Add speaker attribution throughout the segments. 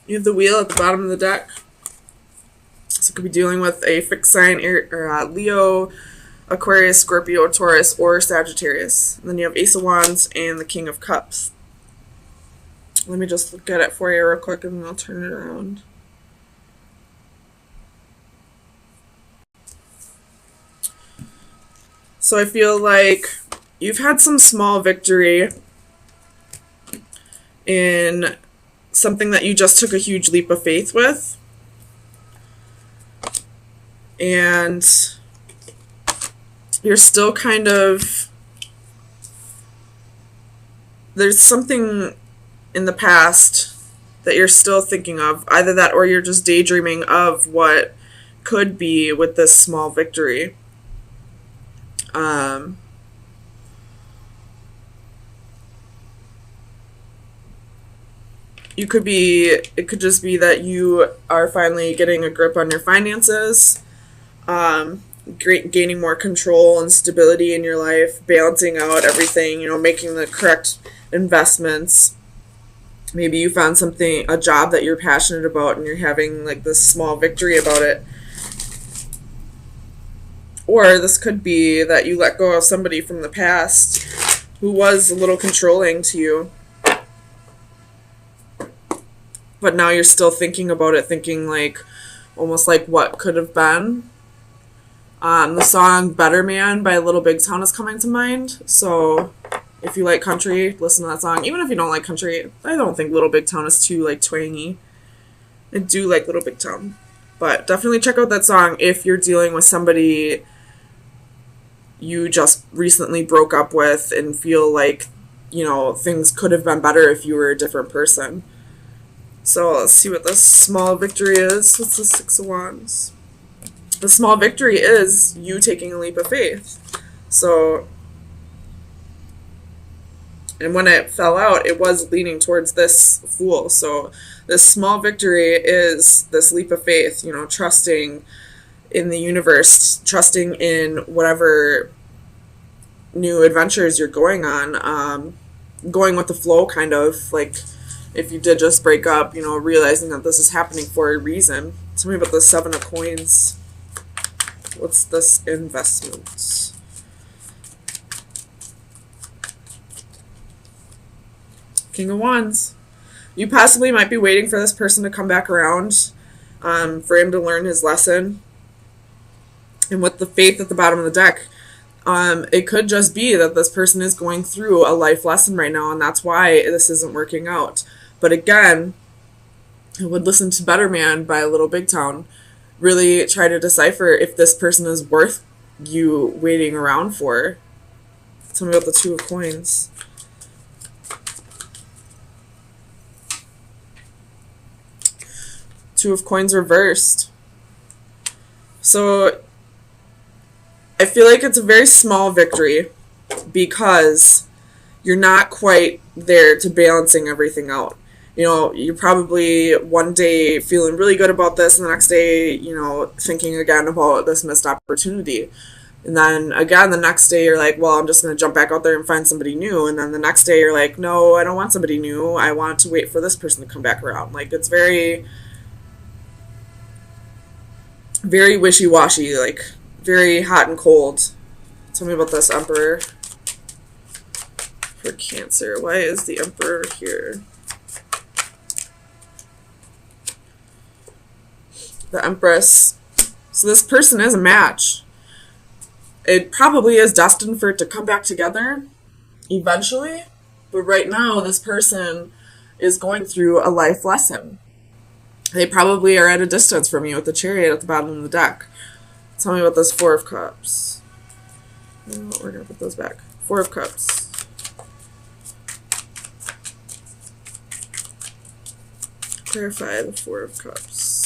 Speaker 1: You have the wheel at the bottom of the deck. So it could be dealing with a fixed sign, Leo, Aquarius, Scorpio, Taurus, or Sagittarius. And then you have Ace of Wands and the King of Cups. Let me just look at it for you real quick and then I'll turn it around. So I feel like you've had some small victory in something that you just took a huge leap of faith with. And you're still kind of, there's something in the past that you're still thinking of. Either that or you're just daydreaming of what could be with this small victory. It could just be that you are finally getting a grip on your finances, gaining more control and stability in your life, balancing out everything, making the correct investments. Maybe you found a job that you're passionate about and you're having like this small victory about it. Or this could be that you let go of somebody from the past who was a little controlling to you. But now you're still thinking about it, thinking like, almost like what could have been. The song Better Man by Little Big Town is coming to mind. So if you like country, listen to that song. Even if you don't like country, I don't think Little Big Town is too like twangy. I do like Little Big Town. But definitely check out that song if you're dealing with somebody you just recently broke up with and feel like, things could have been better if you were a different person. So let's see what this small victory is. What's the Six of Wands? The small victory is you taking a leap of faith. So, and when it fell out, it was leaning towards this Fool. So this small victory is this leap of faith, trusting in the universe, trusting in whatever new adventures you're going on, going with the flow, kind of like if you did just break up, realizing that this is happening for a reason. Tell me about the Seven of Coins. What's this investment? King of Wands. You possibly might be waiting for this person to come back around, for him to learn his lesson. And with the Faith at the bottom of the deck, it could just be that this person is going through a life lesson right now, and that's why this isn't working out. But again, I would listen to Better Man by Little Big Town. Really try to decipher if this person is worth you waiting around for. Tell me about the Two of Coins. Two of Coins reversed. So I feel like it's a very small victory because you're not quite there to balancing everything out. You're probably one day feeling really good about this, and the next day, thinking again about this missed opportunity. And then again, the next day you're like, well, I'm just going to jump back out there and find somebody new. And then the next day you're like, no, I don't want somebody new. I want to wait for this person to come back around. Like, it's very, very wishy-washy, like very hot and cold. Tell me about this Emperor for Cancer. Why is the Emperor here? The Empress. So this person is a match. It probably is destined for it to come back together eventually. But right now, this person is going through a life lesson. They probably are at a distance from you with the Chariot at the bottom of the deck. Tell me about this Four of Cups. We're going to put those back. Four of Cups. Clarify the Four of Cups.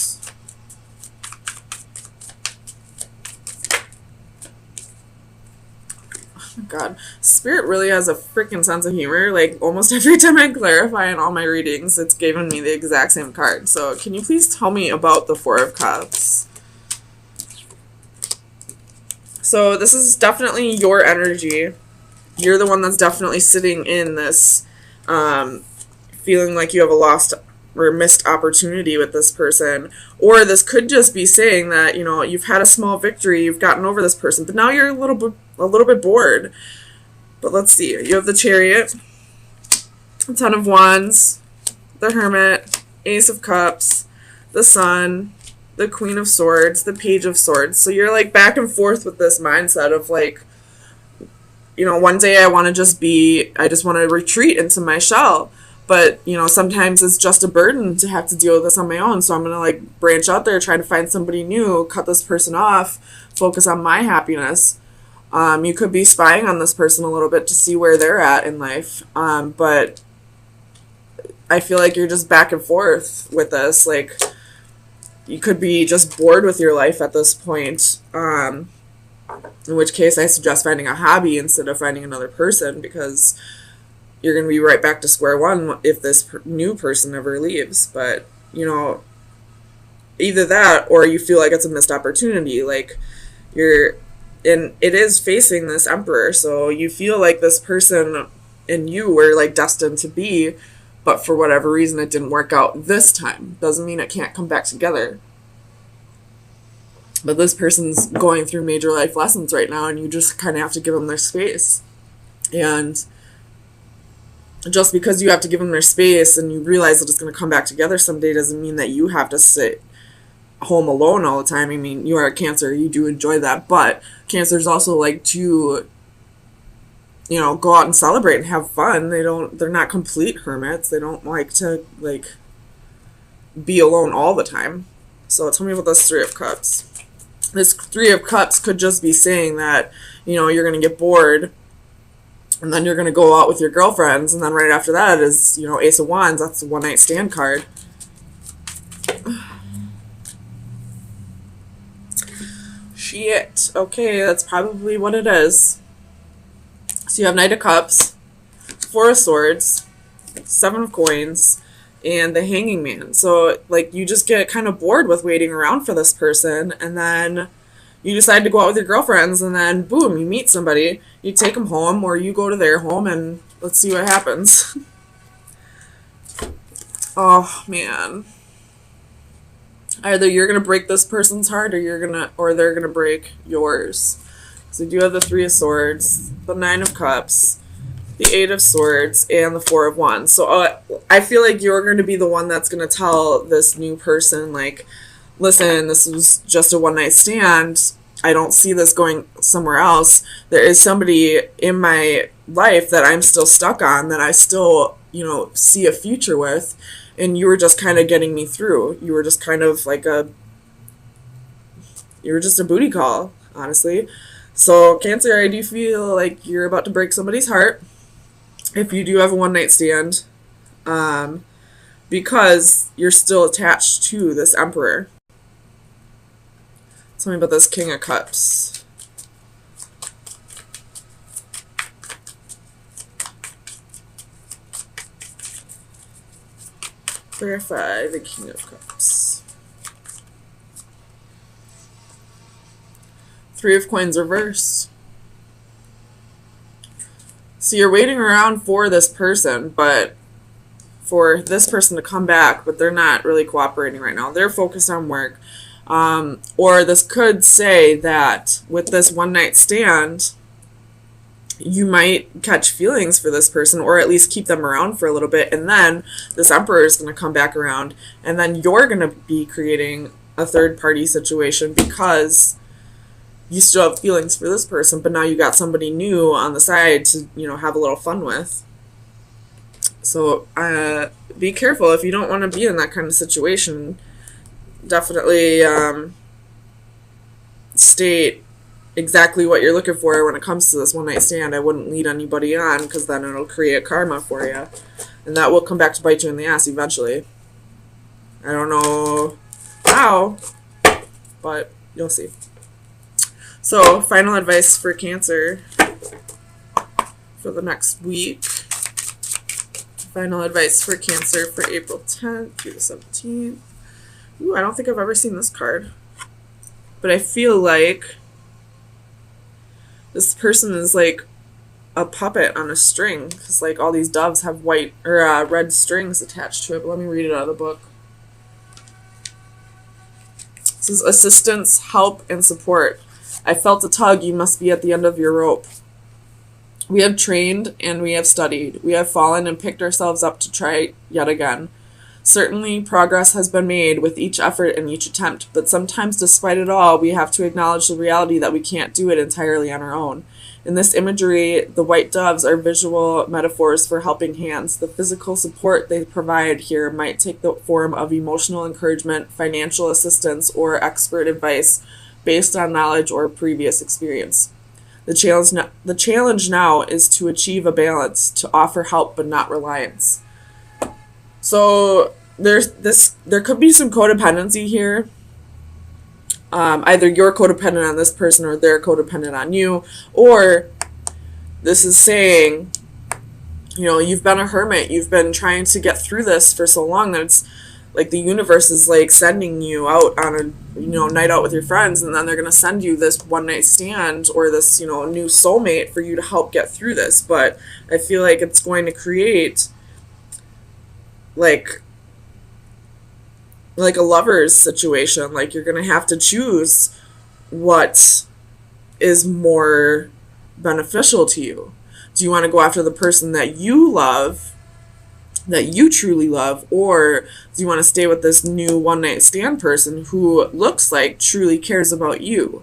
Speaker 1: Oh my God. Spirit really has a freaking sense of humor. Like, almost every time I clarify in all my readings, it's given me the exact same card. So, can you please tell me about the Four of Cups? So, this is definitely your energy. You're the one that's definitely sitting in this, feeling like you have a lost or missed opportunity with this person. Or this could just be saying that, you know, you've had a small victory, you've gotten over this person, but now you're a little bit bored. But let's see. You have the Chariot, the Ten of Wands, the Hermit, Ace of Cups, the Sun, the Queen of Swords, the Page of Swords. So you're like back and forth with this mindset of like, you know, one day I want to retreat into my shell. But, you know, sometimes it's just a burden to have to deal with this on my own. So I'm going to like branch out there, try to find somebody new, cut this person off, focus on my happiness. You could be spying on this person a little bit to see where they're at in life. But I feel like you're just back and forth with this. Like, you could be just bored with your life at this point. In which case I suggest finding a hobby instead of finding another person, because you're going to be right back to square one if this new person ever leaves. But, you know, either that or you feel like it's a missed opportunity. Like, it is facing this Emperor, so you feel like this person and you were like destined to be, but for whatever reason it didn't work out this time. Doesn't mean it can't come back together. But this person's going through major life lessons right now, and you just kind of have to give them their space. And just because you have to give them their space and you realize that it's going to come back together someday doesn't mean that you have to sit home alone all the time. I mean, you are a Cancer, you do enjoy that, but Cancers also like to, you know, go out and celebrate and have fun. They're not complete hermits. They don't like to like be alone all the time. So tell me about this Three of Cups. This Three of Cups could just be saying that, you know, you're going to get bored and then you're going to go out with your girlfriends, and then right after that is, you know, Ace of Wands. That's the one night stand card. Shit. Okay, that's probably what it is. So you have Knight of Cups, Four of Swords, Seven of Coins, and the Hanging Man. So, like, you just get kind of bored with waiting around for this person, and then you decide to go out with your girlfriends, and then, boom, you meet somebody. You take them home, or you go to their home, and let's see what happens. Oh, man. Either you're going to break this person's heart, or they're going to break yours. So you do have the Three of Swords, the Nine of Cups, the Eight of Swords, and the Four of Wands. So I feel like you're going to be the one that's going to tell this new person, like, listen, this was just a one-night stand. I don't see this going somewhere else. There is somebody in my life that I'm still stuck on, that I still, you know, see a future with, and you were just kind of getting me through. You were just kind of like you were just a booty call, honestly. So, Cancer, I do feel like you're about to break somebody's heart if you do have a one-night stand, because you're still attached to this Emperor. Tell me about this King of Cups. Clarify the King of Cups. Three of Coins reversed. So you're waiting around for this person, but for this person to come back, but they're not really cooperating right now. They're focused on work. Or this could say that with this one-night stand, you might catch feelings for this person, or at least keep them around for a little bit, and then this Emperor is going to come back around, and then you're going to be creating a third-party situation because you still have feelings for this person, but now you got somebody new on the side to, you know, have a little fun with. So be careful if you don't want to be in that kind of situation. Definitely state exactly what you're looking for when it comes to this one-night stand. I wouldn't lead anybody on, because then it'll create karma for you, and that will come back to bite you in the ass eventually. I don't know how, but you'll see. So, final advice for Cancer for the next week. Final advice for Cancer for April 10th through the 17th. Ooh, I don't think I've ever seen this card. But I feel like this person is like a puppet on a string, because like all these doves have white or red strings attached to it. But let me read it out of the book. It says assistance, help, and support. I felt a tug. You must be at the end of your rope. We have trained and we have studied. We have fallen and picked ourselves up to try yet again. Certainly, progress has been made with each effort and each attempt, but sometimes, despite it all, we have to acknowledge the reality that we can't do it entirely on our own. In this imagery, the white doves are visual metaphors for helping hands. The physical support they provide here might take the form of emotional encouragement, financial assistance, or expert advice based on knowledge or previous experience. The challenge now is to achieve a balance, to offer help but not reliance. So there could be some codependency here. Either you're codependent on this person or they're codependent on you, or this is saying, you've been a hermit, you've been trying to get through this for so long that it's like the universe is like sending you out on a night out with your friends, and then they're going to send you this one night stand or this new soulmate for you to help get through this. But I feel like it's going to create like a lover's situation. Like you're going to have to choose what is more beneficial to you. Do you want to go after the person that you love, that you truly love, or do you want to stay with this new one night stand person who looks like truly cares about you?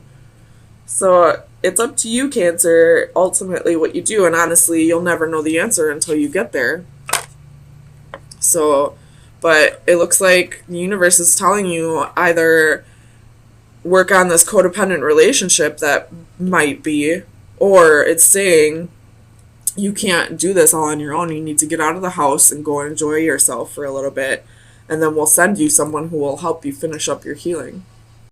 Speaker 1: So it's up to you, Cancer, ultimately what you do, and honestly you'll never know the answer until you get there. So, but it looks like the universe is telling you either work on this codependent relationship that might be, or it's saying you can't do this all on your own. You need to get out of the house and go enjoy yourself for a little bit, and then we'll send you someone who will help you finish up your healing.